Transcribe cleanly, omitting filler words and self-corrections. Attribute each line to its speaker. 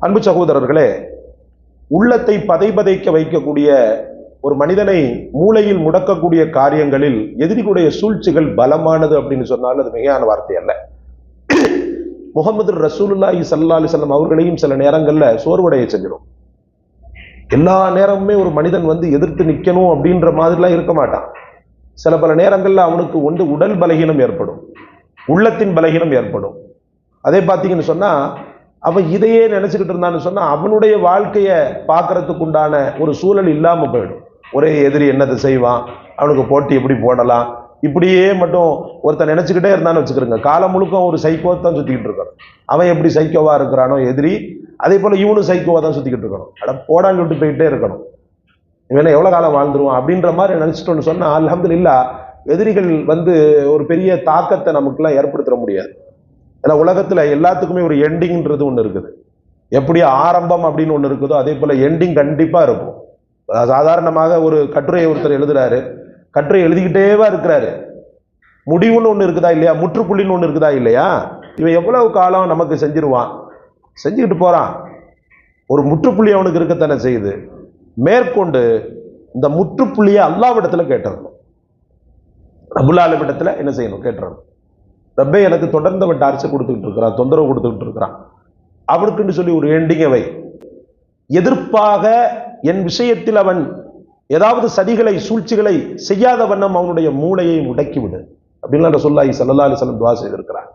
Speaker 1: அன்பு சகோதரர்களே, உள்ளத்தை பதைபதைக்க வைக்கக்கூடிய ஒரு மனிதனை மூளையில் முடக்கக்கூடிய காரியங்களில் எதிரிகளுடைய சூழ்ச்சிகள் பலமானது அப்படின்னு சொன்னாலும் அது மிகையான வார்த்தை அல்ல. முகமது ரசூலுல்லாஹி ஸல்லல்லாஹு அலைஹி வஸல்லம் அவர்களையும் சில நேரங்கள்ல சோர்வடைய செஞ்சிடும். எல்லா நேரமுமே ஒரு மனிதன் எதிர்த்து நிக்கணும் அப்படின்ற மாதிரிலாம் இருக்க மாட்டான். சில பல நேரங்கள்ல அவனுக்கு உடல் பலகீனம் ஏற்படும், உள்ளத்தின் பலகீனம் ஏற்படும். அதே பார்த்தீங்கன்னு சொன்னா அவன் இதையே நினைச்சுக்கிட்டு இருந்தான்னு சொன்னா அவனுடைய வாழ்க்கையை பார்க்கறதுக்கு உண்டான ஒரு சூழல் இல்லாம போயிடும். ஒரே எதிரி என்னதை செய்வான், அவனுக்கு போட்டி எப்படி போடலாம், இப்படியே மட்டும் ஒருத்தன் நினைச்சுக்கிட்டே இருந்தான்னு வச்சுக்கிறோங்க. காலம் முழுக்க ஒரு சைக்கோ தான் சுத்திக்கிட்டு இருக்கணும். அவன் எப்படி சைக்கோவா இருக்கிறானோ எதிரி, அதே போல இவனும் சைக்கோவா தான் சுத்திக்கிட்டு இருக்கணும். அட போடான்னு விட்டு போயிட்டே இருக்கணும். இவனை எவ்வளவு காலம் வாழ்ந்துருவான் அப்படின்ற மாதிரி நினைச்சிட்டோன்னு சொன்னா அல்ஹம்துலில்லாஹ் எதிரிகள் ஒரு பெரிய தாக்கத்தை நமக்குலாம் ஏற்படுத்த முடியாது. ஏன்னா உலகத்துல எல்லாத்துக்குமே ஒரு எண்டிங்ன்றது ஒண்ணு இருக்குது. எப்படி ஆரம்பம் அப்படின்னு ஒண்ணு இருக்குதோ அதே போல எண்டிங் கண்டிப்பா இருக்கும். சாதாரணமாக ஒரு கட்டுரையை ஒருத்தர் எழுதுறாரு, கட்டுரை எழுதிக்கிட்டேவா இருக்கிறாரு, முடிவுன்னு ஒண்ணு இருக்குதா இல்லையா, முற்றுப்புள்ளின்னு ஒண்ணு இருக்குதா இல்லையா, இவன் எவ்வளவு காலம் நமக்கு செஞ்சிருவான், செஞ்சுக்கிட்டு போறான். ஒரு முற்றுப்புள்ளி அவனுக்கு இருக்கத்தானே செய்யுது. மேற்கொண்டு இந்த முற்றுப்புள்ளியை அல்லாஹ்விடத்துல கேட்டுறணும். ரப்புல் ஆலமீனிடத்துல என்ன செய்யணும், கேட்டுறணும். ரப்பே எனக்கு தொடர்ந்து அவன் டார்ச்சர் கொடுத்துக்கிட்டு இருக்கிறான், தொந்தரவு கொடுத்துக்கிட்டு இருக்கிறான், அவனுக்குன்னு சொல்லி ஒரு எண்டிங்கை வை. எதிர்ப்பாக என் விஷயத்தில் அவன் ஏதாவது சதிகளை சூழ்ச்சிகளை செய்யாத வண்ணம் அவனுடைய மூளையை முடக்கிவிடு அப்படின்லாம் ரசூலுல்லாஹி ஸல்லல்லாஹு அலைஹி வஸல்லம் துஆ செய்திருக்கிறார்.